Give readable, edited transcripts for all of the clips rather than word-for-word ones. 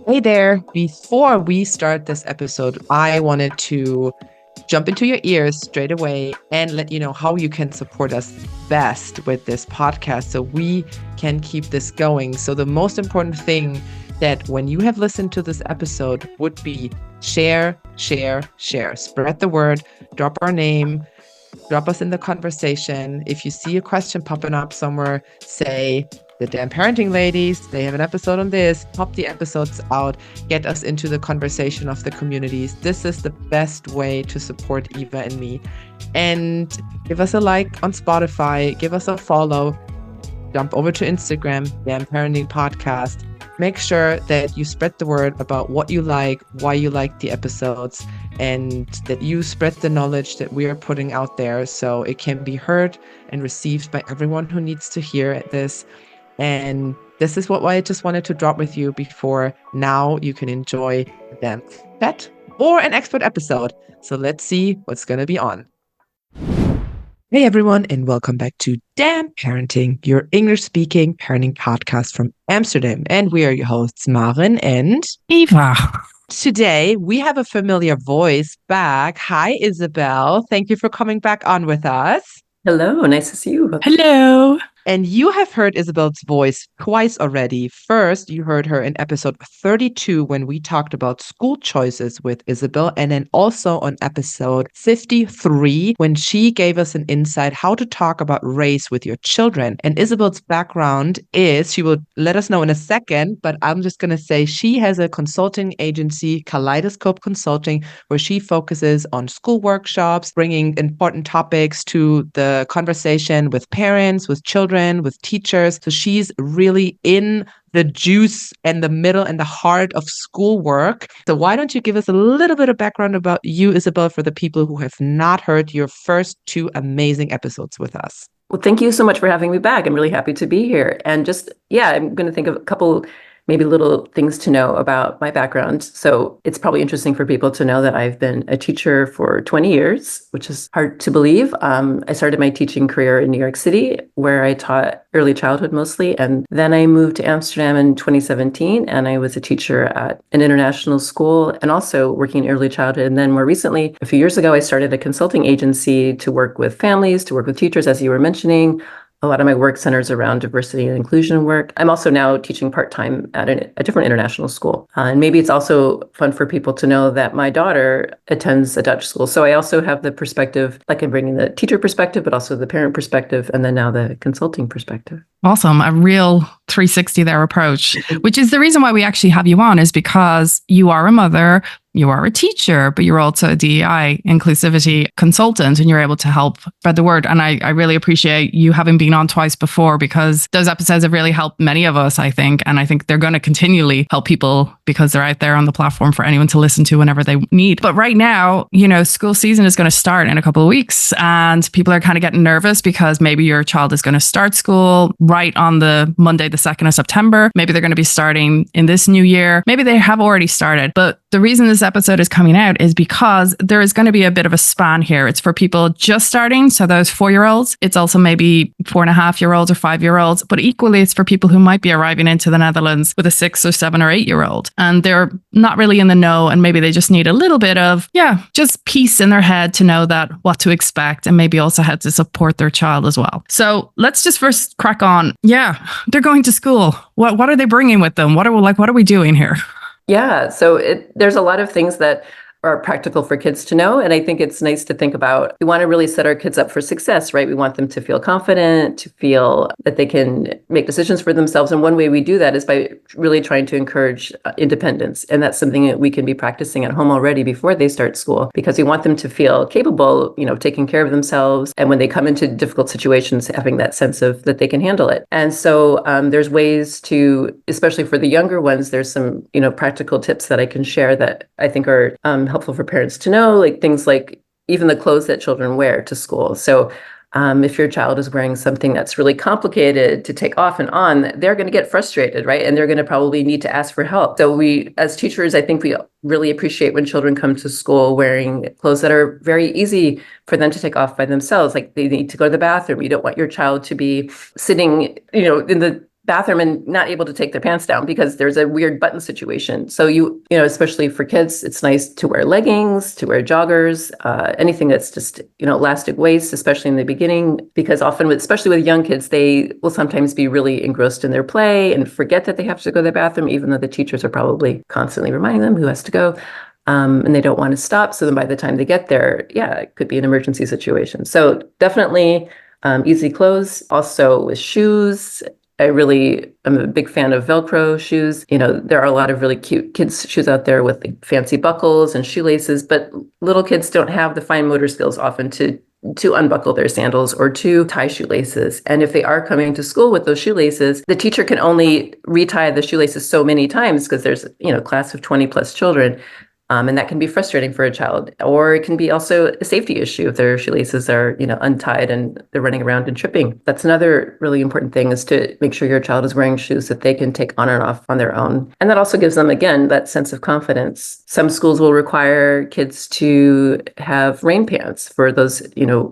Hey there. Before we start this episode, I wanted to jump into your ears straight away and let you know how you can support us best with this podcast so we can keep this going. So, the most important thing that when you have listened to this episode would be share, share, share. Spread the word, drop our name, drop us in the conversation. If you see a question popping up somewhere, say, the Damn Parenting Ladies, they have an episode on this. Pop the episodes out, get us into the conversation of the communities. This is the best way to support Eva and me. And give us a like on Spotify, give us a follow, jump over to Instagram, Damn Parenting Podcast. Make sure that you spread the word about what you like, why you like the episodes, and that you spread the knowledge that we are putting out there so it can be heard and received by everyone who needs to hear this. And this is what I just wanted to drop with you before now you can enjoy them chat or an expert episode. So let's see what's going to be on. Hey everyone, and welcome back to Damn Parenting, your English-speaking parenting podcast from Amsterdam. And we are your hosts, Maren and Eva. Today, we have a familiar voice back. Hi, Isabel. Thank you for coming back on with us. Hello, nice to see you. Hello. And you have heard Isabel's voice twice already. First, you heard her in episode 32 when we talked about school choices with Isabel, and then also on episode 53 when she gave us an insight how to talk about race with your children. And Isabel's background is, she will let us know in a second, but I'm just going to say she has a consulting agency, Kaleidoscope Consulting, where she focuses on school workshops, bringing important topics to the conversation with parents, with children, with teachers. So she's really in the juice and the middle and the heart of schoolwork. So why don't you give us a little bit of background about you, Isabel, for the people who have not heard your first two amazing episodes with us? Well, thank you so much for having me back. I'm really happy to be here. And I'm going to think of a couple maybe little things to know about my background. So it's probably interesting for people to know that I've been a teacher for 20 years, which is hard to believe. I started my teaching career in New York City, where I taught early childhood mostly. And then I moved to Amsterdam in 2017, and I was a teacher at an international school and also working in early childhood. And then more recently, a few years ago, I started a consulting agency to work with families, to work with teachers, as you were mentioning. A lot of my work centers around diversity and inclusion work. I'm also now teaching part-time at a different international school. And maybe it's also fun for people to know that my daughter attends a Dutch school. So I also have the perspective, like I'm bringing the teacher perspective, but also the parent perspective, and then now the consulting perspective. Awesome. A real 360 there approach, which is the reason why we actually have you on, is because you are a mother, you are a teacher, but you're also a DEI inclusivity consultant, and you're able to help spread the word. And I really appreciate you having been on twice before, because those episodes have really helped many of us, I think. And I think they're going to continually help people because they're out there on the platform for anyone to listen to whenever they need. But right now, school season is going to start in a couple of weeks, and people are kind of getting nervous because maybe your child is going to start school right on the Monday, the 2nd of September. Maybe they're going to be starting in this new year. Maybe they have already started. But the reason this episode is coming out is because there is going to be a bit of a span here. It's for people just starting, so those 4-year-olds. It's also maybe 4.5-year-olds or 5-year-olds, but equally it's for people who might be arriving into the Netherlands with a 6 or 7 or 8-year-old, and they're not really in the know, and maybe they just need a little bit of, just peace in their head to know that what to expect, and maybe also how to support their child as well. So let's just first crack on. Yeah, they're going to school. What are they bringing with them? What are we doing here? Yeah, so there's a lot of things that are practical for kids to know. And I think it's nice to think about, we want to really set our kids up for success, right? We want them to feel confident, to feel that they can make decisions for themselves. And one way we do that is by really trying to encourage independence. And that's something that we can be practicing at home already before they start school, because we want them to feel capable, taking care of themselves. And when they come into difficult situations, having that sense of that they can handle it. And so there's ways to, especially for the younger ones, there's some, practical tips that I can share that I think are helpful for parents to know, like things like even the clothes that children wear to school. So if your child is wearing something that's really complicated to take off and on, they're going to get frustrated, right? And they're going to probably need to ask for help. So we, as teachers, I think we really appreciate when children come to school wearing clothes that are very easy for them to take off by themselves. Like they need to go to the bathroom. You don't want your child to be sitting, in the bathroom and not able to take their pants down because there's a weird button situation. So especially for kids, it's nice to wear leggings, to wear joggers, anything that's just, elastic waist, especially in the beginning, because often, especially with young kids, they will sometimes be really engrossed in their play and forget that they have to go to the bathroom, even though the teachers are probably constantly reminding them who has to go. And they don't want to stop. So then by the time they get there, it could be an emergency situation. So definitely easy clothes. Also with shoes, I'm a big fan of Velcro shoes. There are a lot of really cute kids' shoes out there with fancy buckles and shoelaces, but little kids don't have the fine motor skills often to unbuckle their sandals or to tie shoelaces. And if they are coming to school with those shoelaces, the teacher can only retie the shoelaces so many times because there's, a class of 20 plus children. And that can be frustrating for a child, or it can be also a safety issue if their shoelaces are, untied and they're running around and tripping. That's another really important thing, is to make sure your child is wearing shoes that they can take on and off on their own. And that also gives them, again, that sense of confidence. Some schools will require kids to have rain pants for those,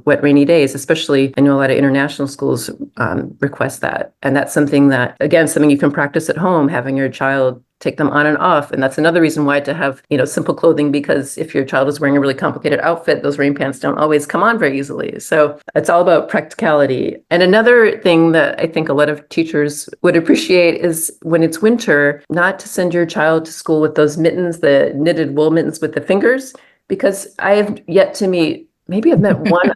wet, rainy days, especially I know a lot of international schools request that. And that's something you can practice at home, having your child take them on and off. And that's another reason why to have, simple clothing, because if your child is wearing a really complicated outfit, those rain pants don't always come on very easily. So it's all about practicality. And another thing that I think a lot of teachers would appreciate is when it's winter, not to send your child to school with those mittens, the knitted wool mittens with the fingers, because I have yet to meet maybe I've met one,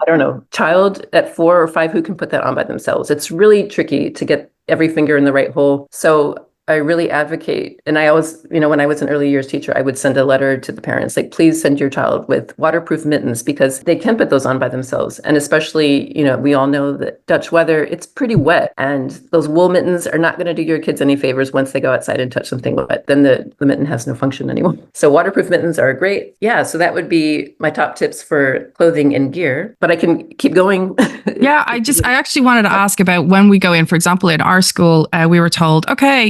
child at 4 or 5 who can put that on by themselves. It's really tricky to get every finger in the right hole. So I really advocate, and I always, when I was an early years teacher, I would send a letter to the parents, like, please send your child with waterproof mittens, because they can put those on by themselves. And especially, we all know that Dutch weather, it's pretty wet, and those wool mittens are not going to do your kids any favors once they go outside and touch something wet. Then the mitten has no function anymore. So waterproof mittens are great. Yeah, so that would be my top tips for clothing and gear, but I can keep going. Yeah, I actually wanted to ask about when we go in, for example, in our school, we were told, okay,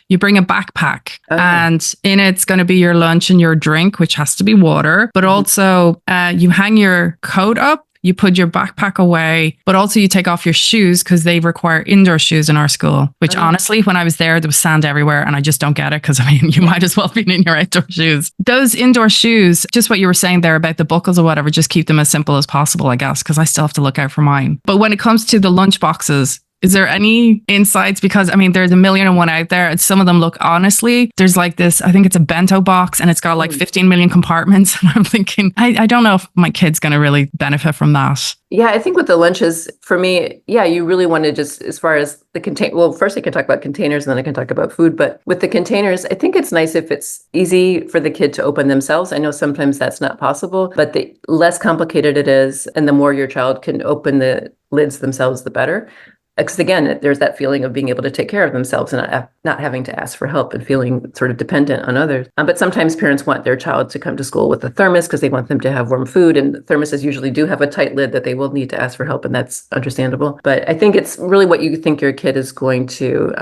you bring a backpack and in it's going to be your lunch and your drink, which has to be water, but also you hang your coat up, you put your backpack away, but also you take off your shoes because they require indoor shoes in our school, which honestly, when I was there was sand everywhere and I just don't get it because you might as well be in your outdoor shoes. Those indoor shoes, just what you were saying there about the buckles or whatever, just keep them as simple as possible, I guess, because I still have to look out for mine. But when it comes to the lunch boxes, is there any insights? Because there's a million and one out there. And some of them look, honestly, there's like this, I think it's a bento box and it's got like 15 million compartments. And I'm thinking, I don't know if my kid's going to really benefit from that. Yeah, I think with the lunches, for me, you really want to just, as far as the well, first I can talk about containers and then I can talk about food. But with the containers, I think it's nice if it's easy for the kid to open themselves. I know sometimes that's not possible, but the less complicated it is and the more your child can open the lids themselves, the better. Because again, there's that feeling of being able to take care of themselves and not having to ask for help and feeling sort of dependent on others. But sometimes parents want their child to come to school with a thermos because they want them to have warm food. And thermoses usually do have a tight lid that they will need to ask for help. And that's understandable. But I think it's really what you think your kid is going to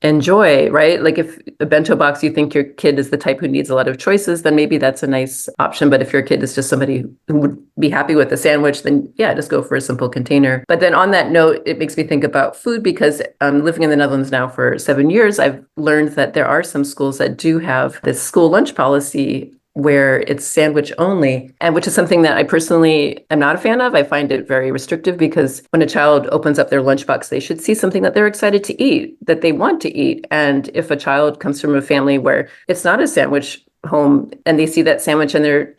enjoy, right? Like if a bento box, you think your kid is the type who needs a lot of choices, then maybe that's a nice option. But if your kid is just somebody who would be happy with a sandwich, then just go for a simple container. But then on that note, it makes me think about food, because living in the Netherlands now for 7 years, I've learned that there are some schools that do have this school lunch policy where it's sandwich only, and which is something that I personally am not a fan of. I find it very restrictive because when a child opens up their lunchbox, they should see something that they're excited to eat, that they want to eat. And if a child comes from a family where it's not a sandwich home and they see that sandwich and they're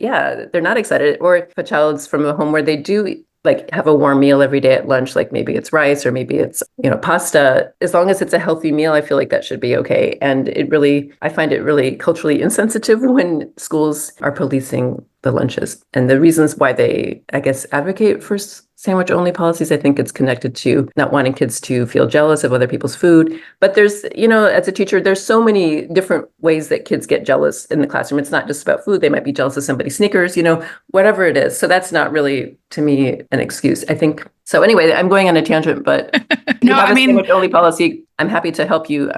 not excited, or if a child's from a home where they do have a warm meal every day at lunch, like maybe it's rice or maybe it's, pasta, as long as it's a healthy meal, I feel like that should be okay. And I find it really culturally insensitive when schools are policing the lunches. And the reasons why they, I guess, advocate for sandwich only policies, I think it's connected to not wanting kids to feel jealous of other people's food. But there's, as a teacher, there's so many different ways that kids get jealous in the classroom. It's not just about food. They might be jealous of somebody's sneakers, whatever it is. So that's not really, to me, an excuse, I think. So anyway, I'm going on a tangent, but no, I mean, sandwich only policy. I'm happy to help you.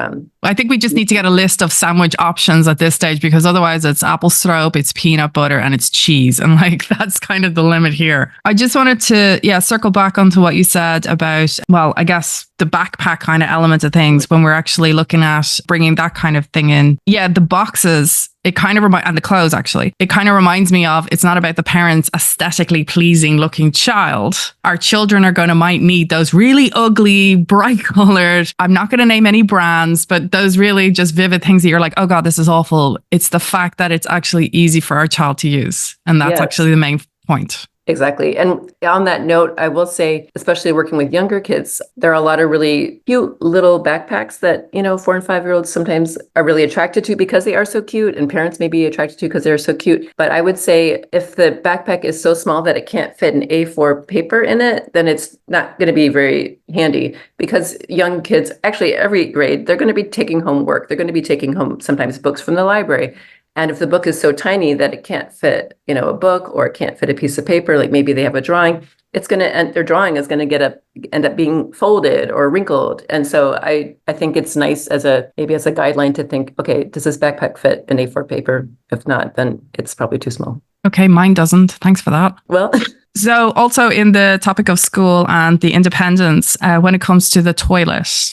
I think we just need to get a list of sandwich options at this stage, because otherwise it's apple stroop, it's peanut butter, and it's cheese. And that's kind of the limit here. I just wanted to, yeah, circle back onto what you said about, well, I guess the backpack kind of element of things when we're actually looking at bringing that kind of thing in. Yeah, the boxes, it kind of and the clothes actually, it kind of reminds me of, it's not about the parents' aesthetically pleasing looking child. Our children might need those really ugly, bright colored, I'm not going to name any brands, but those really just vivid things that you're like, oh God, this is awful. It's the fact that it's actually easy for our child to use. And that's actually the main point. Exactly. And on that note, I will say, especially working with younger kids, there are a lot of really cute little backpacks that, 4 and 5-year-olds sometimes are really attracted to because they are so cute, and parents may be attracted to because they're so cute. But I would say if the backpack is so small that it can't fit an A4 paper in it, then it's not going to be very handy, because young kids, actually every grade, they're going to be taking home work. They're going to be taking home sometimes books from the library. And if the book is so tiny that it can't fit, a book, or it can't fit a piece of paper, like maybe they have a drawing, their drawing is going to end up being folded or wrinkled. And so I think it's nice as a guideline to think, okay, does this backpack fit an A4 paper? If not, then it's probably too small. Okay, mine doesn't. Thanks for that. Well, so also in the topic of school and the independence, when it comes to the toilet,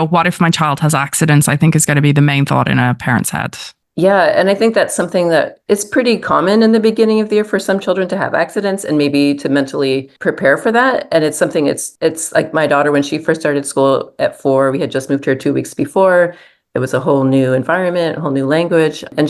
what if my child has accidents? I think is going to be the main thought in a parent's head. Yeah, and I think that's something that is pretty common in the beginning of the year for some children to have accidents, and maybe to mentally prepare for that. And it's something, it's like my daughter, when she first started school at 4, we had just moved here 2 weeks before. It was a whole new environment, a whole new language. And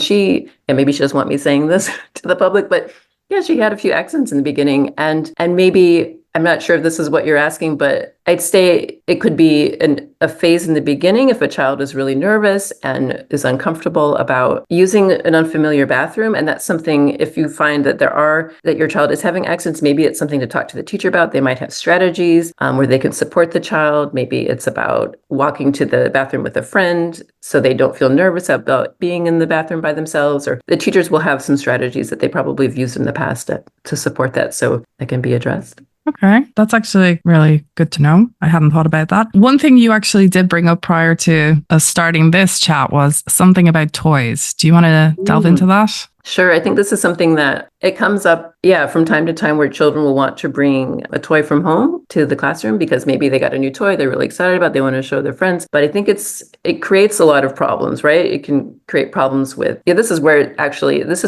maybe she doesn't want me saying this to the public, but yeah, she had a few accidents in the beginning. And maybe, I'm not sure if this is what you're asking, but I'd say it could be a phase in the beginning if a child is really nervous and is uncomfortable about using an unfamiliar bathroom. And that's something, if you find that your child is having accidents, maybe it's something to talk to the teacher about. They might have strategies where they can support the child. Maybe it's about walking to the bathroom with a friend so they don't feel nervous about being in the bathroom by themselves. Or the teachers will have some strategies that they probably have used in the past to support that, so that can be addressed. Okay, that's actually really good to know. I hadn't thought about that. One thing you actually did bring up prior to us starting this chat was something about toys. Do you want to delve into that? Sure. I think this is something that it comes up, from time to time, where children will want to bring a toy from home to the classroom because maybe they got a new toy they're really excited about, they want to show their friends. But I think it creates a lot of problems, right? It can create problems with, this is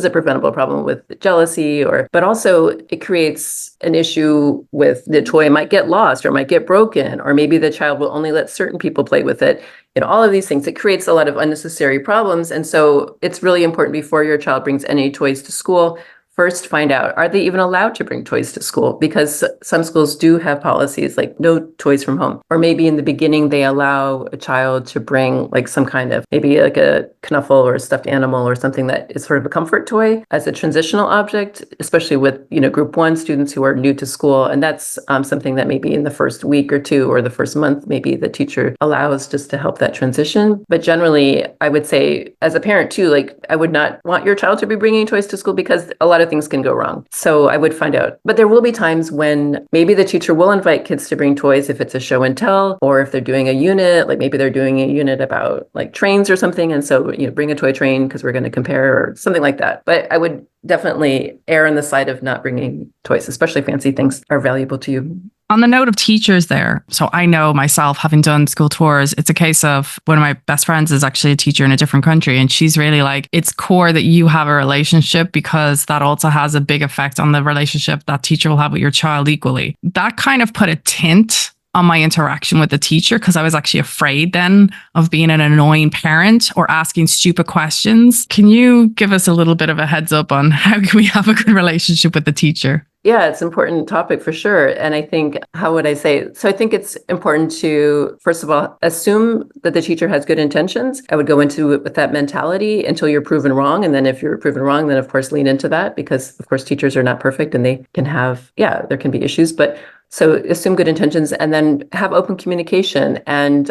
a preventable problem with jealousy, but also it creates an issue with the toy might get lost or might get broken, or maybe the child will only let certain people play with it. All of these things, it creates a lot of unnecessary problems. And so it's really important, before your child brings any toys to school, first find out, are they even allowed to bring toys to school? Because some schools do have policies like no toys from home. Or maybe in the beginning, they allow a child to bring like some kind of, maybe like a knuffle or a stuffed animal or something that is sort of a comfort toy as a transitional object, especially with, group 1 students who are new to school. And that's something that maybe in the first week or 2 or the first month, maybe the teacher allows just to help that transition. But generally, I would say as a parent too, I would not want your child to be bringing toys to school, because a lot of things can go wrong. So I would find out. But there will be times when maybe the teacher will invite kids to bring toys if it's a show and tell, or if they're doing a unit, like maybe they're doing a unit about like trains or something. And so, bring a toy train because we're going to compare, or something like that. But I would definitely err on the side of not bringing toys, especially fancy things are valuable to you. On the note of teachers there, so I know myself, having done school tours, it's a case of one of my best friends is actually a teacher in a different country. And she's really like, it's core that you have a relationship, because that also has a big effect on the relationship that teacher will have with your child equally. That kind of put a tint on my interaction with the teacher, because I was actually afraid then of being an annoying parent or asking stupid questions. Can you give us a little bit of a heads up on how can we have a good relationship with the teacher? Yeah, it's an important topic for sure. And I think, how would I say? So I think it's important to, first of all, assume that the teacher has good intentions. I would go into it with that mentality until you're proven wrong. And then if you're proven wrong, then of course lean into that, because of course teachers are not perfect and they can have, there can be issues. But so assume good intentions and then have open communication. And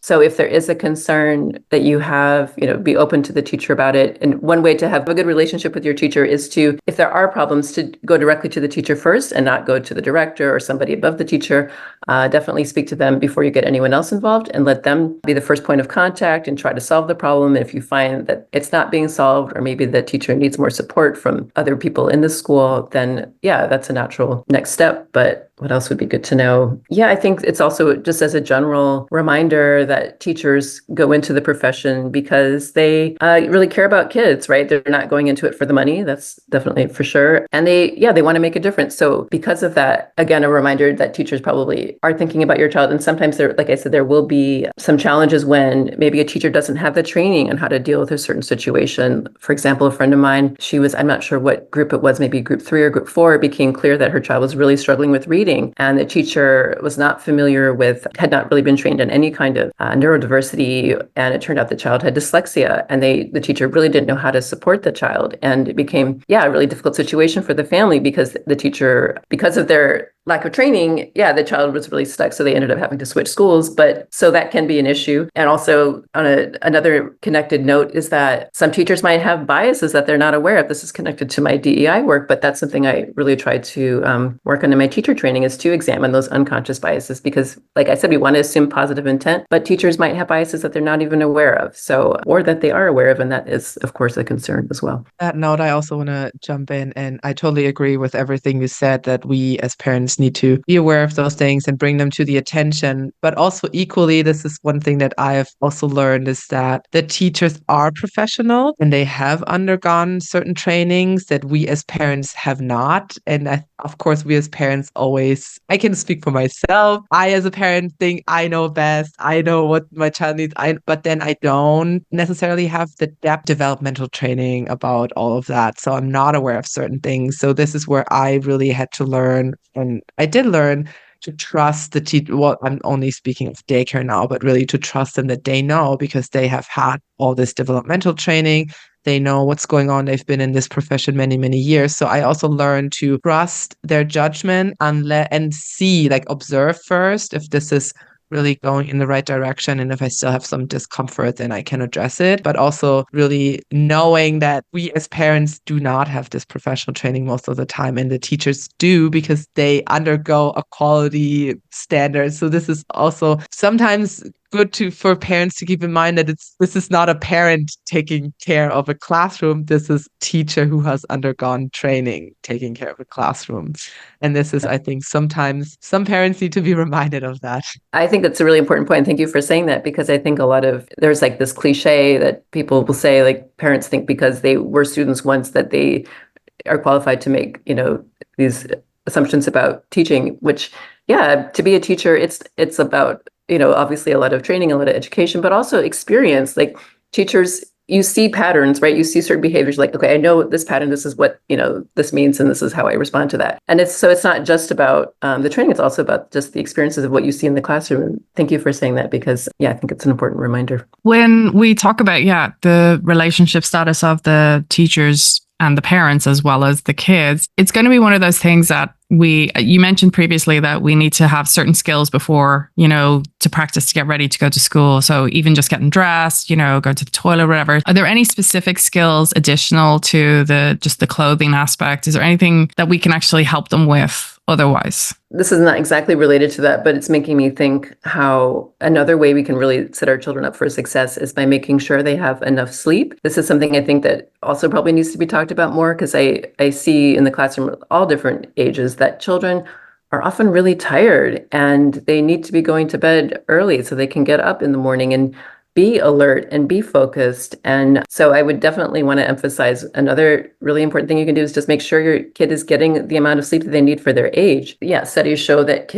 so if there is a concern that you have, be open to the teacher about it. And one way to have a good relationship with your teacher is to, if there are problems, to go directly to the teacher first and not go to the director or somebody above the teacher. definitely speak to them before you get anyone else involved, and let them be the first point of contact and try to solve the problem. And if you find that it's not being solved, or maybe the teacher needs more support from other people in the school, then yeah, that's a natural next step. But what else would be good to know? Yeah, I think it's also just as a general reminder that teachers go into the profession because they really care about kids, right? They're not going into it for the money. That's definitely for sure. And they want to make a difference. So because of that, again, a reminder that teachers probably are thinking about your child. And sometimes there, like I said, there will be some challenges when maybe a teacher doesn't have the training on how to deal with a certain situation. For example, a friend of mine, I'm not sure what group it was, maybe group 3 or group 4, it became clear that her child was really struggling with reading. And the teacher was not familiar with, had not really been trained in any kind of neurodiversity. And it turned out the child had dyslexia, and the teacher really didn't know how to support the child. And it became, a really difficult situation for the family because the teacher, because of their lack of training, the child was really stuck. So they ended up having to switch schools. But so that can be an issue. And also on another connected note is that some teachers might have biases that they're not aware of. This is connected to my DEI work, but that's something I really try to work on in my teacher training, is to examine those unconscious biases. Because like I said, we want to assume positive intent, but teachers might have biases that they're not even aware of. So, or that they are aware of. And that is, of course, a concern as well. That note, I also want to jump in, and I totally agree with everything you said, that we as parents need to be aware of those things and bring them to the attention. But also equally, this is one thing that I have also learned, is that the teachers are professional and they have undergone certain trainings that we as parents have not. And of course, we as parents always, I can speak for myself. I as a parent think I know best. I know what my child needs. But then I don't necessarily have the depth developmental training about all of that. So I'm not aware of certain things. So this is where I really had to learn, and I did learn to trust the teacher. Well, I'm only speaking of daycare now, but really to trust them, that they know, because they have had all this developmental training. They know what's going on. They've been in this profession many, many years. So I also learned to trust their judgment and see, like observe first if this is really going in the right direction. And if I still have some discomfort, then I can address it. But also really knowing that we as parents do not have this professional training most of the time, and the teachers do, because they undergo a quality standard. So this is also sometimes good for parents to keep in mind that this is not a parent taking care of a classroom. This is teacher who has undergone training taking care of a classroom. And this is, I think, sometimes some parents need to be reminded of that. I think that's a really important point. Thank you for saying that, because I think there's like this cliche that people will say, like parents think because they were students once that they are qualified to make, these assumptions about teaching, which, to be a teacher, it's about, obviously a lot of training, a lot of education, but also experience. Like teachers, you see patterns, right? You see certain behaviors, like, okay, I know this pattern, this is what, this means, and this is how I respond to that. And it's not just about the training, it's also about just the experiences of what you see in the classroom. And thank you for saying that, because I think it's an important reminder. When we talk about, the relationship status of the teachers and the parents as well as the kids, it's going to be one of those things that you mentioned previously that we need to have certain skills before, to practice to get ready to go to school. So even just getting dressed, go to the toilet, whatever. Are there any specific skills additional to just the clothing aspect? Is there anything that we can actually help them with otherwise? This is not exactly related to that, but it's making me think how another way we can really set our children up for success is by making sure they have enough sleep. This is something I think that also probably needs to be talked about more, because I see in the classroom all different ages that children are often really tired and they need to be going to bed early so they can get up in the morning and be alert and be focused. And so I would definitely want to emphasize another really important thing you can do is just make sure your kid is getting the amount of sleep that they need for their age. Studies show that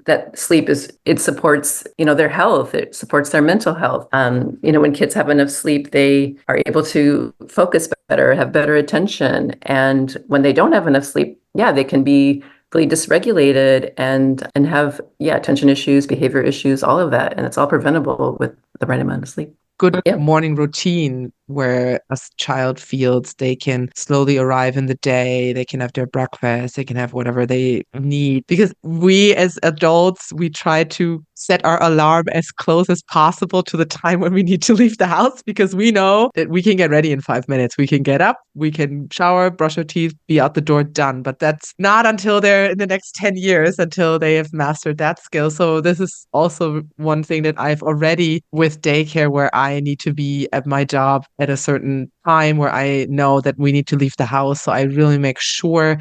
that sleep it supports, their health. It supports their mental health. When kids have enough sleep, they are able to focus better, have better attention. And when they don't have enough sleep, they can be really dysregulated and have attention issues, behavior issues, all of that. And it's all preventable with the right amount of sleep. Good morning routine where a child feels they can slowly arrive in the day, they can have their breakfast, they can have whatever they need. Because we as adults, we try to set our alarm as close as possible to the time when we need to leave the house, because we know that we can get ready in 5 minutes. We can get up, we can shower, brush our teeth, be out the door, done. But that's not until they're in the next 10 years, until they have mastered that skill. So this is also one thing that I've already with daycare, where I need to be at my job at a certain time where I know that we need to leave the house. So I really make sure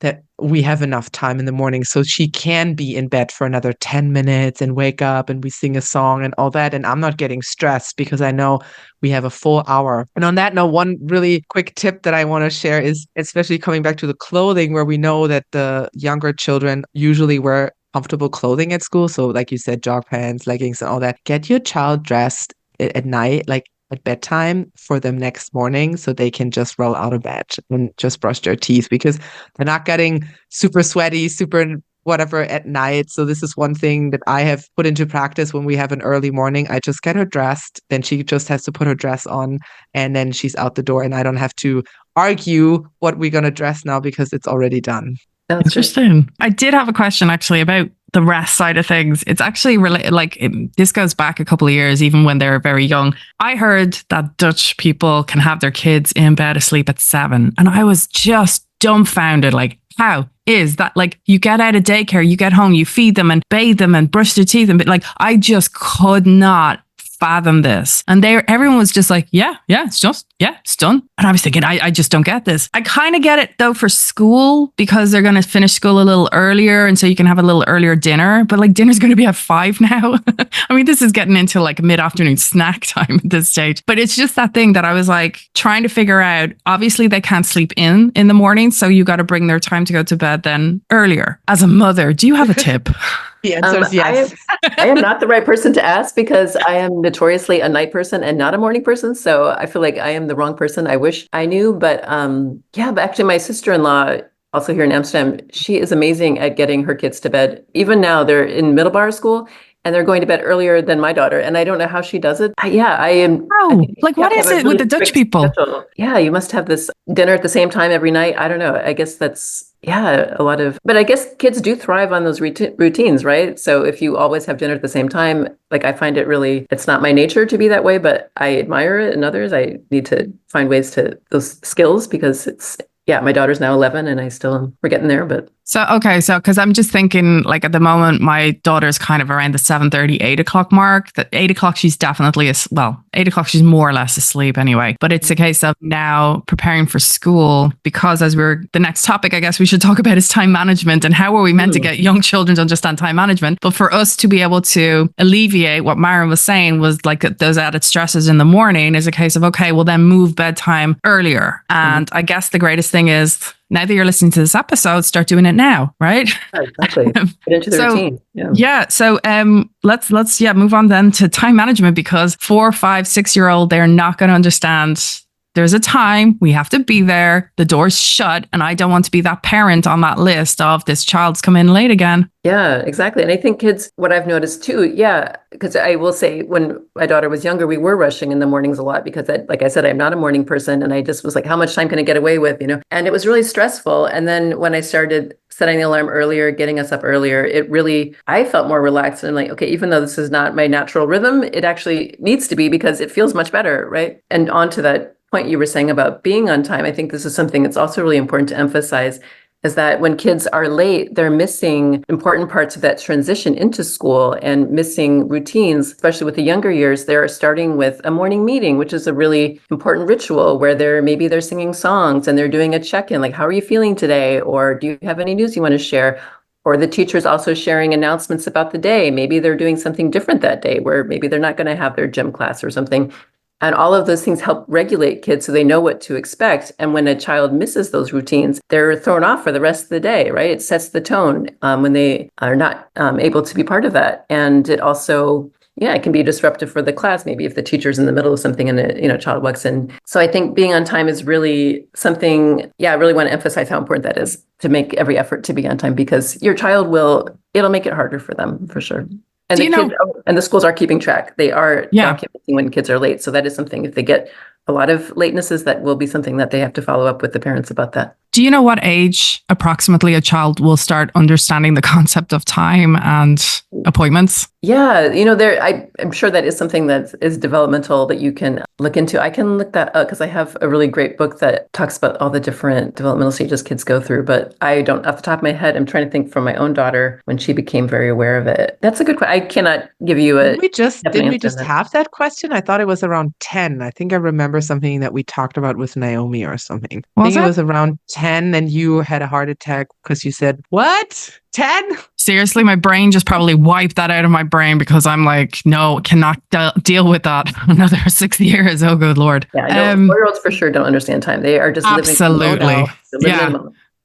that we have enough time in the morning so she can be in bed for another 10 minutes and wake up and we sing a song and all that. And I'm not getting stressed because I know we have a full hour. And on that note, one really quick tip that I want to share is, especially coming back to the clothing, where we know that the younger children usually wear comfortable clothing at school. So like you said, jog pants, leggings and all that. Get your child dressed at night, like at bedtime, for them next morning, so they can just roll out of bed and just brush their teeth, because they're not getting super sweaty, super whatever at night. So this is one thing that I have put into practice when we have an early morning. I just get her dressed, then she just has to put her dress on, and then she's out the door, and I don't have to argue what we're going to dress now because it's already done. That's Interesting. I did have a question actually about the rest side of things. It's actually related, this goes back a couple of years, even when they're very young. I heard that Dutch people can have their kids in bed asleep at 7. And I was just dumbfounded. Like, how is that? Like, you get out of daycare, you get home, you feed them and bathe them and brush their teeth. And I just could not fathom this. And everyone was just like, it's done. And I was thinking, I just don't get this. I kind of get it though for school, because they're going to finish school a little earlier. And so you can have a little earlier dinner, but dinner's going to be at 5 now. I mean, this is getting into mid-afternoon snack time at this stage, but it's just that thing that I was trying to figure out. Obviously they can't sleep in the morning. So you got to bring their time to go to bed then earlier. As a mother, do you have a tip? The answer is yes. I am not the right person to ask, because I am notoriously a night person and not a morning person. So I feel like I am the wrong person. I wish I knew, but but actually my sister-in-law, also here in Amsterdam, she is amazing at getting her kids to bed. Even now they're in middle school and they're going to bed earlier than my daughter. And I don't know how she does it. I am. Oh, what is it with the Dutch people? Schedule. Yeah, you must have this dinner at the same time every night. I don't know. I guess that's, a lot of, but I guess kids do thrive on those routines, right? So if you always have dinner at the same time, I find it really, it's not my nature to be that way, but I admire it in others. I need to find ways to those skills, because it's, my daughter's now 11 and we're getting there, but. So, because I'm just thinking, at the moment, my daughter's kind of around the 7:30, 8 o'clock mark. That 8 o'clock, she's definitely, 8 o'clock, she's more or less asleep anyway. But it's a case of now preparing for school, because the next topic, I guess we should talk about is time management, and how are we meant to get young children to understand time management. But for us to be able to alleviate what Maren was saying, was those added stresses in the morning, is a case of, okay, well then move bedtime earlier. And I guess the greatest thing is, now that you're listening to this episode, start doing it now, right? Exactly. Get into the routine. Yeah. So let's move on then to time management, because 4, 5, 6-year-old, they're not going to understand. There's a time, we have to be there, the door's shut, and I don't want to be that parent on that list of this child's come in late again. Yeah, exactly. And I think kids, what I've noticed too, because I will say, when my daughter was younger, we were rushing in the mornings a lot, because like I said, I'm not a morning person, and I just was like, how much time can I get away with, And it was really stressful. And then when I started setting the alarm earlier, getting us up earlier, I felt more relaxed, and okay, even though this is not my natural rhythm, it actually needs to be, because it feels much better, right? And on to that point you were saying about being on time, I think this is something that's also really important to emphasize, is that when kids are late, they're missing important parts of that transition into school and missing routines, especially with the younger years. They're starting with a morning meeting, which is a really important ritual, where they're singing songs and they're doing a check-in, like, how are you feeling today? Or do you have any news you want to share? Or the teacher's also sharing announcements about the day. Maybe they're doing something different that day, where maybe they're not going to have their gym class or something. And all of those things help regulate kids so they know what to expect. And when a child misses those routines, they're thrown off for the rest of the day, right? It sets the tone when they are not able to be part of that. And it also, it can be disruptive for the class, maybe if the teacher's in the middle of something and a child walks in. So I think being on time is really something, I really want to emphasize how important that is, to make every effort to be on time, because your child it'll make it harder for them, for sure. And the schools are keeping track. They are documenting when kids are late. So that is something, if they get a lot of latenesses, that will be something that they have to follow up with the parents about that. Do you know what age approximately a child will start understanding the concept of time and appointments? Yeah, I'm sure that is something that is developmental that you can look into. I can look that up because I have a really great book that talks about all the different developmental stages kids go through, but I don't, off the top of my head, I'm trying to think from my own daughter when she became very aware of it. That's a good question. I cannot give you a Didn't we just have that question? I thought it was around 10. I think I remember something that we talked about with Naomi or something. I think it was around 10 and you had a heart attack because you said, what? 10? Seriously, my brain just probably wiped that out of my brain because I'm like, no, cannot deal with that another 6 years. Oh, good Lord. Yeah, 4-year-olds for sure don't understand time. They are just absolutely. Yeah.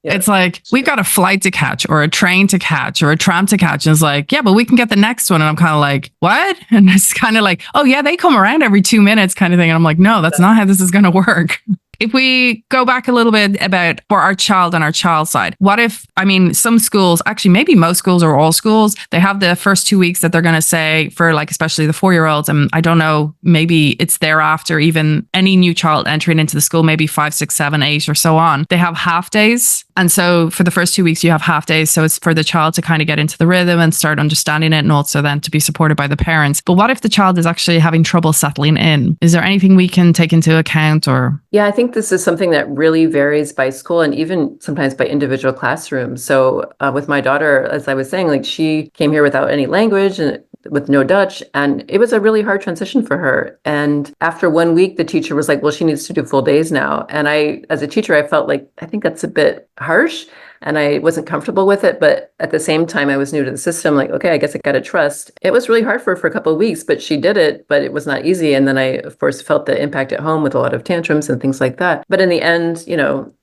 It's like, we've got a flight to catch or a train to catch or a tram to catch. And it's like, yeah, but we can get the next one. And I'm kind of like, what? And it's kind of like, oh yeah, they come around every 2 minutes kind of thing. And I'm like, no, that's not how this is going to work. If we go back a little bit about for our child and our child side, what if, some schools, actually maybe most schools or all schools, they have the first 2 weeks that they're going to say for like, especially the 4-year-olds. And I don't know, maybe it's thereafter, even any new child entering into the school, maybe 5, 6, 7, 8 or so on. They have half days. And so for the first 2 weeks, you have half days. So it's for the child to kind of get into the rhythm and start understanding it, and also then to be supported by the parents. But what if the child is actually having trouble settling in? Is there anything we can take into account or? Yeah, I think this is something that really varies by school and even sometimes by individual classrooms. So with my daughter, as I was saying, like she came here without any language and with no Dutch, and it was a really hard transition for her. And after 1 week, the teacher was like, well, she needs to do full days now. And as a teacher, I felt like, I think that's a bit harsh. And I wasn't comfortable with it. But at the same time, I was new to the system. Like, okay, I guess I got to trust. It was really hard for her for a couple of weeks, but she did it, but it was not easy. And then I, of course, felt the impact at home with a lot of tantrums and things like that. But in the end,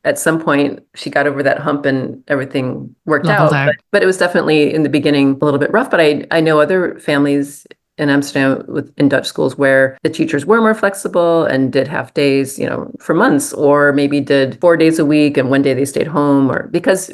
at some point, she got over that hump and everything worked out. But it was definitely in the beginning a little bit rough. But I know other families in Amsterdam in Dutch schools where the teachers were more flexible and did half days, for months, or maybe did 4 days a week and 1 day they stayed home. Or because,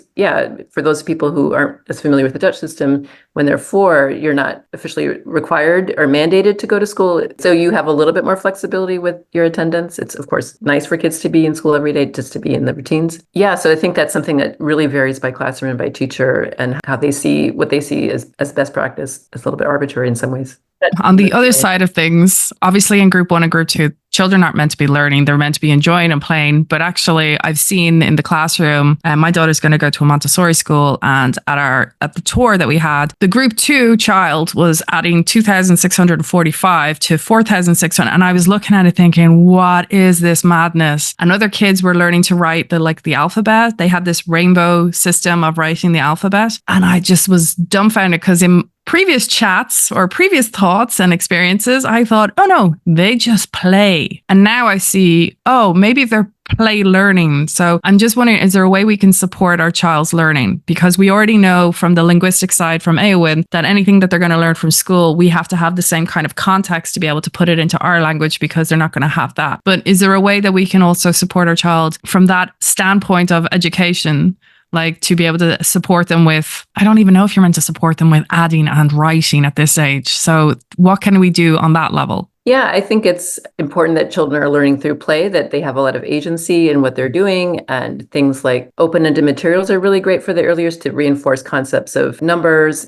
for those people who aren't as familiar with the Dutch system, when they're 4, you're not officially required or mandated to go to school. So you have a little bit more flexibility with your attendance. It's, of course, nice for kids to be in school every day, just to be in the routines. Yeah, so I think that's something that really varies by classroom and by teacher, and how they see what they see as best practice is a little bit arbitrary in some ways. On the other side of things, obviously in group 1 and group 2, children aren't meant to be learning. They're meant to be enjoying and playing. But actually, I've seen in the classroom, my daughter's going to go to a Montessori school. And at the tour that we had, the group 2 child was adding 2,645 to 4,600. And I was looking at it thinking, what is this madness? And other kids were learning to write the alphabet. They had this rainbow system of writing the alphabet. And I just was dumbfounded because in previous chats or previous thoughts and experiences, I thought, oh no, they just play. And now I see, oh, maybe they're play learning. So I'm just wondering, is there a way we can support our child's learning? Because we already know from the linguistic side from AOWIN that anything that they're going to learn from school, we have to have the same kind of context to be able to put it into our language, because they're not going to have that. But is there a way that we can also support our child from that standpoint of education? Like to be able to support them with, I don't even know if you're meant to support them with adding and writing at this age. So what can we do on that level? Yeah, I think it's important that children are learning through play, that they have a lot of agency in what they're doing, and things like open-ended materials are really great for the early years to reinforce concepts of numbers,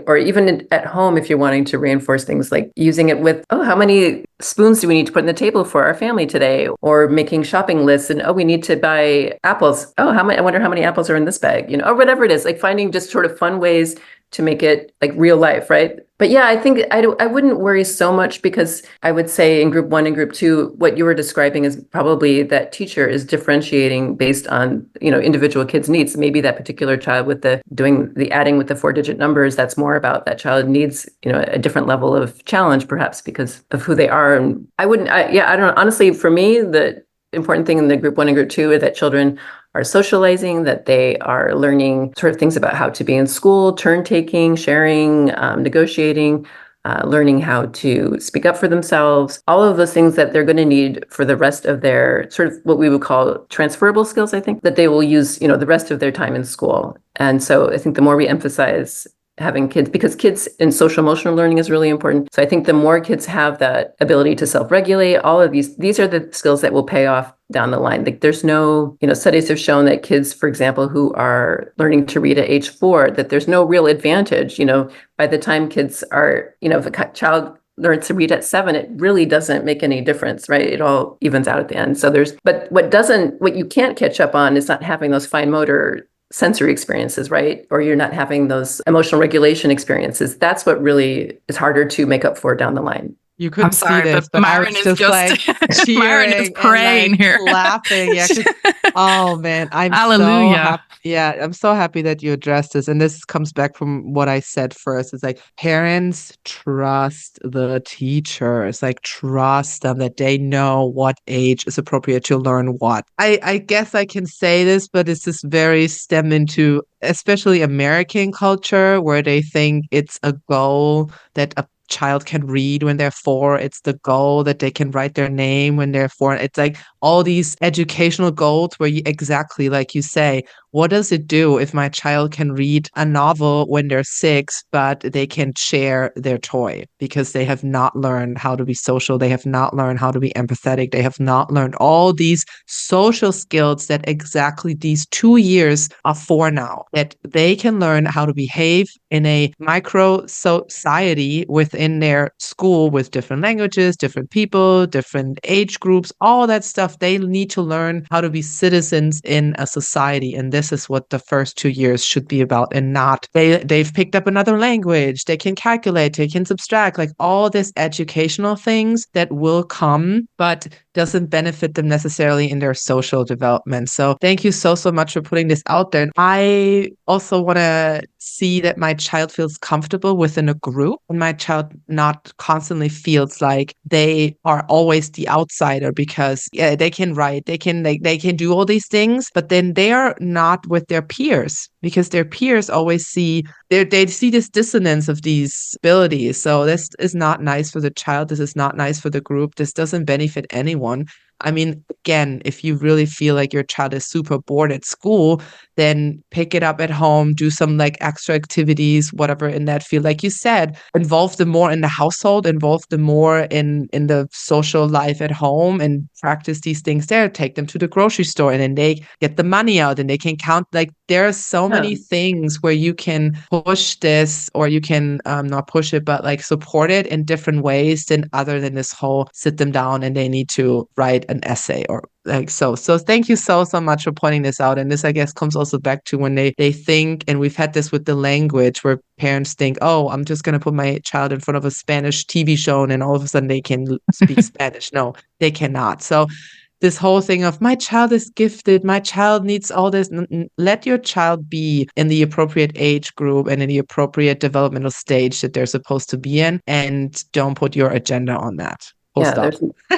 or even at home, if you're wanting to reinforce things like using it with, oh, how many spoons do we need to put on the table for our family today? Or making shopping lists and, oh, we need to buy apples. Oh, I wonder how many apples are in this bag, or whatever it is, like finding just sort of fun ways to make it like real life, right? But yeah, I think I wouldn't worry so much, because I would say in group 1 and group 2, what you were describing is probably that teacher is differentiating based on, individual kids' needs. Maybe that particular child with doing the adding with the 4-digit numbers, that's more about that child needs, a different level of challenge, perhaps because of who they are. And I don't know. Honestly, for me, the important thing in the group 1 and group 2 is that children are socializing, that they are learning sort of things about how to be in school, turn taking, sharing, negotiating, learning how to speak up for themselves, all of those things that they're going to need for the rest of their sort of what we would call transferable skills, I think, that they will use, the rest of their time in school. And so I think the more we emphasize having kids, because kids in social emotional learning is really important. So I think the more kids have that ability to self-regulate, all of these are the skills that will pay off down the line. Like there's no, studies have shown that kids, for example, who are learning to read at age 4, that there's no real advantage, by the time kids are, if a child learns to read at 7, it really doesn't make any difference, right? It all evens out at the end. So but what you can't catch up on is not having those fine motor sensory experiences, right? Or you're not having those emotional regulation experiences. That's what really is harder to make up for down the line. You couldn't see this, but I was just like cheering Maren is praying and here. Clapping. Yeah, oh man, I'm Hallelujah. so happy. Yeah, I'm so happy that you addressed this. And this comes back from what I said first. It's like parents trust the teachers, like trust them that they know what age is appropriate to learn what. I guess I can say this, but it's just very stem into especially American culture where they think it's a goal that a child can read when they're 4. It's the goal that they can write their name when they're 4. It's like all these educational goals where you, exactly like you say, what does it do if my child can read a novel when they're 6, but they can share their toy because they have not learned how to be social. They have not learned how to be empathetic. They have not learned all these social skills that exactly these 2 years are for now, that they can learn how to behave in a micro society within their school with different languages, different people, different age groups, all that stuff. They need to learn how to be citizens in a society. And this is what the first 2 years should be about, and not they've picked up another language, they can calculate, they can subtract, like all this educational things that will come, but doesn't benefit them necessarily in their social development. So thank you so much for putting this out there. And I also want to see that my child feels comfortable within a group, and my child not constantly feels like they are always the outsider because they can write, they can do all these things, but then they are not with their peers because their peers always see they see this dissonance of these abilities. So this is not nice for the child. This is not nice for the group. This doesn't benefit anyone. I mean, again, if you really feel like your child is super bored at school, then pick it up at home, do some like extra activities, whatever in that field. Like you said, involve them more in the household, involve them more in the social life at home and practice these things there. Take them to the grocery store and then they get the money out and they can count. Like there are so many things where you can push this, or you can not push it, but like support it in different ways than other than this whole sit them down and they need to write an essay or like so thank you so much for pointing this out. And this, I guess, comes also back to when they think, and we've had this with the language where parents think, oh, I'm just going to put my child in front of a Spanish TV show and then all of a sudden they can speak Spanish. No, they cannot. So this whole thing of my child is gifted, my child needs all this. Let your child be in the appropriate age group and in the appropriate developmental stage that they're supposed to be in, and don't put your agenda on that.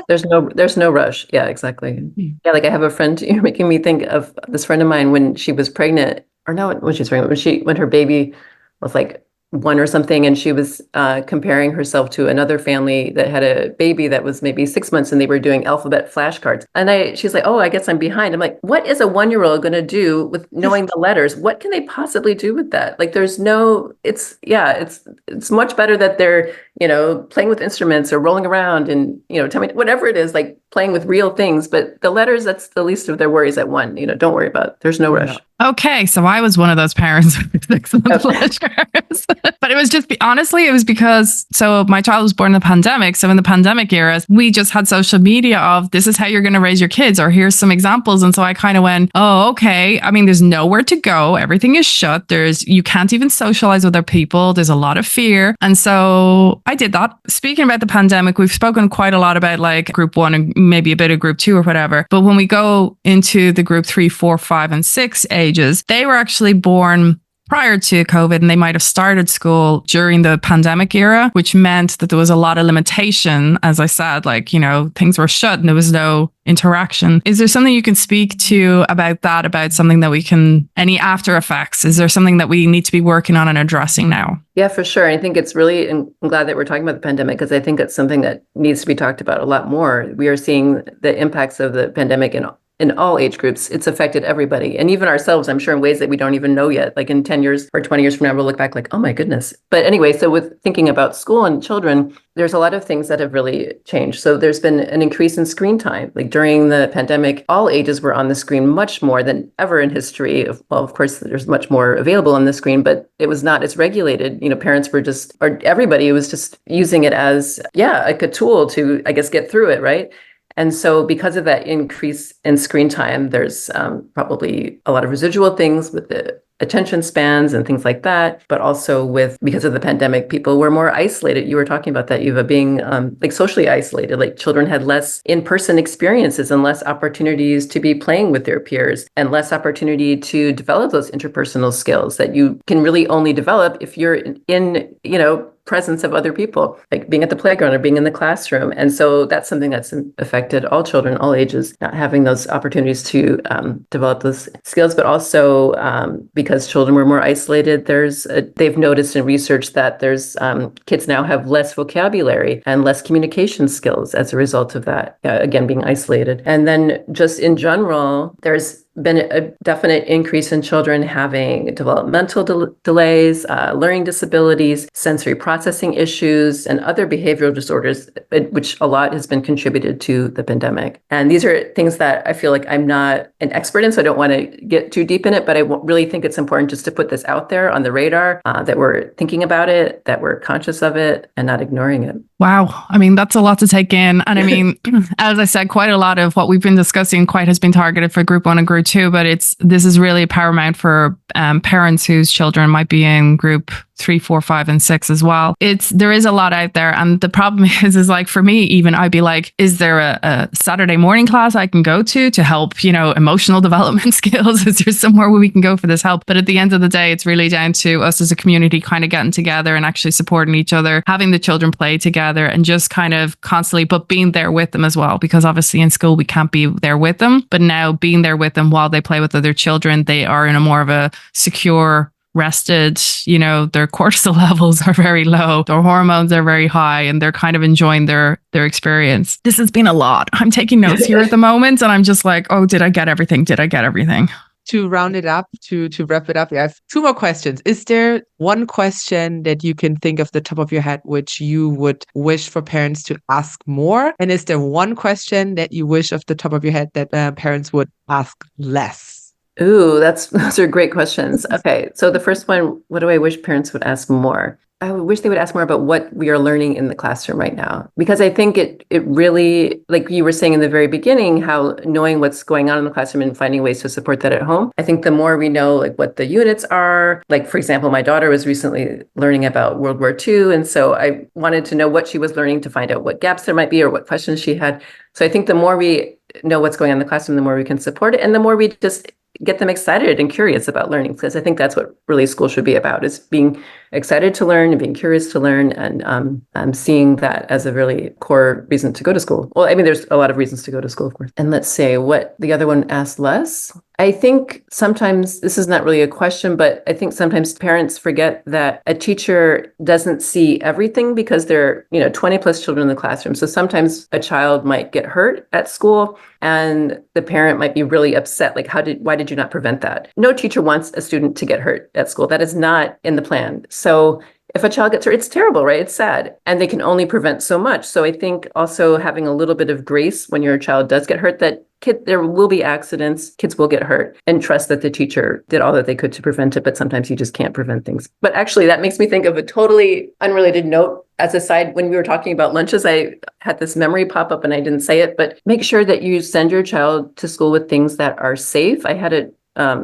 There's no rush. Yeah, exactly. Yeah, like I have a friend, you're making me think of this friend of mine when she was pregnant, or no, when she was pregnant, when her baby was like 1 or something, and she was comparing herself to another family that had a baby that was maybe 6 months, and they were doing alphabet flashcards. And she's like, oh, I guess I'm behind. I'm like, what is a 1-year-old going to do with knowing the letters? What can they possibly do with that? Like, there's no, it's much better that they're, playing with instruments or rolling around and, tell me whatever it is, like playing with real things. But the letters, that's the least of their worries at 1. Don't worry about it. There's no rush. Okay, so I was one of those parents with excellent flashcards. But it was just, honestly, it was because, so my child was born in the pandemic. So in the pandemic era, we just had social media of this is how you're going to raise your kids, or here's some examples. And so I kind of went, oh, okay. I mean, there's nowhere to go. Everything is shut. You can't even socialize with other people. There's a lot of fear. And so I did that. Speaking about the pandemic, we've spoken quite a lot about like group 1 and maybe a bit of group 2 or whatever. But when we go into the group 3, 4, 5, and 6 ages, they were actually born prior to COVID, and they might have started school during the pandemic era, which meant that there was a lot of limitation. As I said, like, things were shut and there was no interaction. Is there something you can speak to about that, about something that we can, any after effects? Is there something that we need to be working on and addressing now? Yeah, for sure. I think it's really, and I'm glad that we're talking about the pandemic, because I think it's something that needs to be talked about a lot more. We are seeing the impacts of the pandemic in in all age groups. It's affected everybody. And even ourselves, I'm sure, in ways that we don't even know yet. Like in 10 years or 20 years from now, we'll look back like, oh my goodness. But anyway, so with thinking about school and children, there's a lot of things that have really changed. So there's been an increase in screen time. Like during the pandemic, all ages were on the screen much more than ever in history. Well, of course, there's much more available on the screen, but it was not as regulated. Parents were just, or everybody was just using it as, like a tool to, I guess, get through it, right? And so because of that increase in screen time, there's probably a lot of residual things with the attention spans and things like that, but also because of the pandemic, people were more isolated. You were talking about that, Eva, being like socially isolated. Like children had less in-person experiences and less opportunities to be playing with their peers and less opportunity to develop those interpersonal skills that you can really only develop if you're in presence of other people, like being at the playground or being in the classroom. And so that's something that's affected all children, all ages, not having those opportunities to develop those skills, but also because children were more isolated, they've noticed in research that there's kids now have less vocabulary and less communication skills as a result of that, again, being isolated. And then just in general, there's been a definite increase in children having developmental delays, learning disabilities, sensory processing issues, and other behavioral disorders, which a lot has been contributed to the pandemic. And these are things that I feel like I'm not an expert in, so I don't want to get too deep in it, but I really think it's important just to put this out there on the radar, that we're thinking about it, that we're conscious of it, and not ignoring it. Wow. I mean, that's a lot to take in. And I mean, as I said, quite a lot of what we've been discussing has been targeted for group 1 and group 2, but this is really paramount for parents whose children might be in group 3, 4, 5, and 6 as well. There is a lot out there. And the problem is like for me, even I'd be like, is there a Saturday morning class I can go to help, emotional development skills? Is there somewhere where we can go for this help? But at the end of the day, it's really down to us as a community kind of getting together and actually supporting each other, having the children play together and just kind of constantly, but being there with them as well. Because obviously in school, we can't be there with them, but now being there with them while they play with other children, they are in a more of a secure, rested, their cortisol levels are very low, their hormones are very high, and they're kind of enjoying their experience. This has been a lot. I'm taking notes here at the moment, and I'm just like, oh, did I get everything? Did I get everything? To round it up, to wrap it up, I have 2 more questions. Is there one question that you can think of the top of your head which you would wish for parents to ask more? And is there one question that you wish off the top of your head that parents would ask less? Ooh, those are great questions. Okay, so the first one, what do I wish parents would ask more? I wish they would ask more about what we are learning in the classroom right now, because I think it really, like you were saying in the very beginning, how knowing what's going on in the classroom and finding ways to support that at home. I think the more we know, like what the units are, like for example, my daughter was recently learning about World War II, and so I wanted to know what she was learning to find out what gaps there might be or what questions she had. So I think the more we know what's going on in the classroom, the more we can support it, and the more we just get them excited and curious about learning, because I think that's what really school should be about, is being excited to learn and being curious to learn, and I'm seeing that as a really core reason to go to school. Well, I mean, there's a lot of reasons to go to school, of course. And let's say what the other one asked less. I think sometimes, this is not really a question, but I think sometimes parents forget that a teacher doesn't see everything because there are, 20 plus children in the classroom. So sometimes a child might get hurt at school and the parent might be really upset. Like, why did you not prevent that? No teacher wants a student to get hurt at school. That is not in the plan. So if a child gets hurt, it's terrible, right? It's sad. And they can only prevent so much. So I think also having a little bit of grace when your child does get hurt, that there will be accidents, kids will get hurt, and trust that the teacher did all that they could to prevent it. But sometimes you just can't prevent things. But actually, that makes me think of a totally unrelated note. As a side, when we were talking about lunches, I had this memory pop up and I didn't say it, but make sure that you send your child to school with things that are safe. I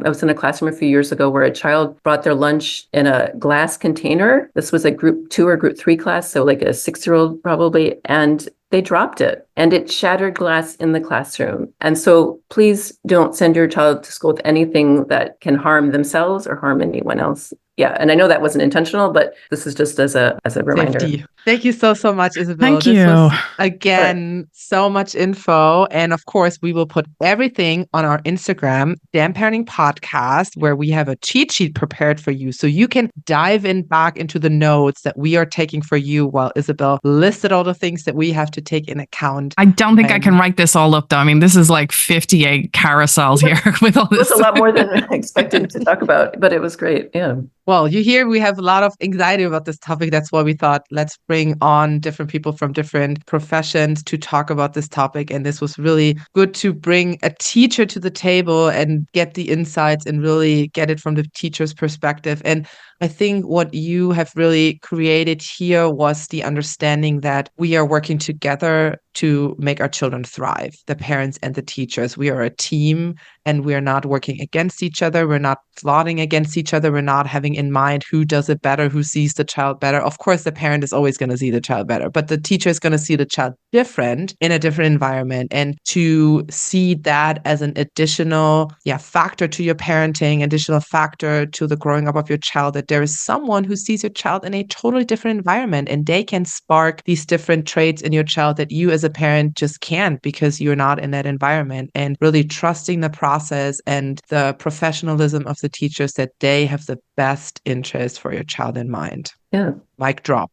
was in a classroom a few years ago where a child brought their lunch in a glass container. This was a group 2 or group 3 class, so like a 6-year-old probably, and they dropped it and it shattered glass in the classroom. And so please don't send your child to school with anything that can harm themselves or harm anyone else. Yeah. And I know that wasn't intentional, but this is just as a reminder. Safety. Thank you so much, Isabel. Thank This you. was, again, so much info. And of course, we will put everything on our Instagram, Damn Parenting Podcast, where we have a cheat sheet prepared for you. So you can dive in back into the notes that we are taking for you while Isabel listed all the things that we have to take in account. I don't think I can write this all up, though. I mean, this is like 58 carousels here with all this. It was a lot more than I expected to talk about, but it was great. Yeah. Well, you hear we have a lot of anxiety about this topic. That's why we thought let's bring on different people from different professions to talk about this topic. And this was really good to bring a teacher to the table and get the insights and really get it from the teacher's perspective. And I think what you have really created here was the understanding that we are working together to make our children thrive, the parents and the teachers. We are a team and we are not working against each other. We're not plotting against each other. We're not having in mind who does it better, who sees the child better. Of course, the parent is always going to see the child better, but the teacher is going to see the child different in a different environment. And to see that as an additional factor to your parenting, additional factor to the growing up of your child, that there is someone who sees your child in a totally different environment and they can spark these different traits in your child that you as a parent just can't because you're not in that environment, and really trusting the process and the professionalism of the teachers that they have the best interest for your child in mind. Yeah. Mic drop.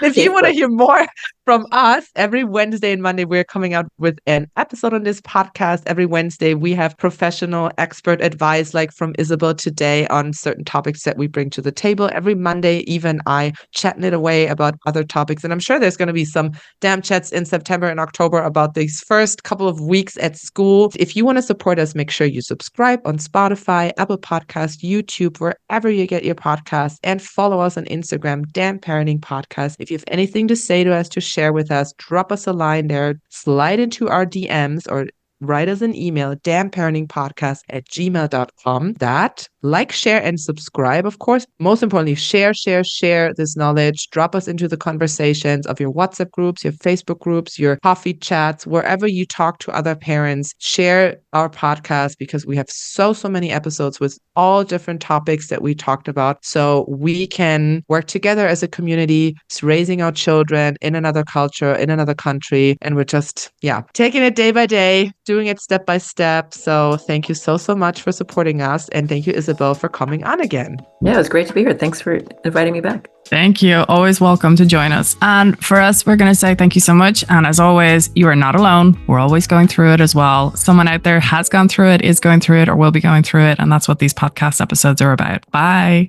If you want to hear more from us, every Wednesday and Monday, we're coming out with an episode on this podcast. Every Wednesday, we have professional expert advice, like from Isabel today, on certain topics that we bring to the table. Every Monday, Eva and I chatting it away about other topics. And I'm sure there's going to be some damn chats in September and October about these first couple of weeks at school. If you want to support us, make sure you subscribe on Spotify, Apple Podcasts, YouTube, wherever you get your podcasts, and follow us on Instagram, Damn Parenting Podcast. If you have anything to say to us, to share with us, drop us a line there, slide into our DMs or write us an email, damnparentingpodcast@gmail.com. That, like, share, and subscribe, of course. Most importantly, share this knowledge. Drop us into the conversations of your WhatsApp groups, your Facebook groups, your coffee chats, wherever you talk to other parents. Share our podcast because we have so many episodes with all different topics that we talked about. So we can work together as a community, raising our children in another culture, in another country. And we're just, taking it day by day, doing it step by step. So thank you so much for supporting us. And thank you, Isabel, for coming on again. Yeah, it was great to be here. Thanks for inviting me back. Thank you. Always welcome to join us. And for us, we're going to say thank you so much. And as always, you are not alone. We're always going through it as well. Someone out there has gone through it, is going through it, or will be going through it. And that's what these podcast episodes are about. Bye.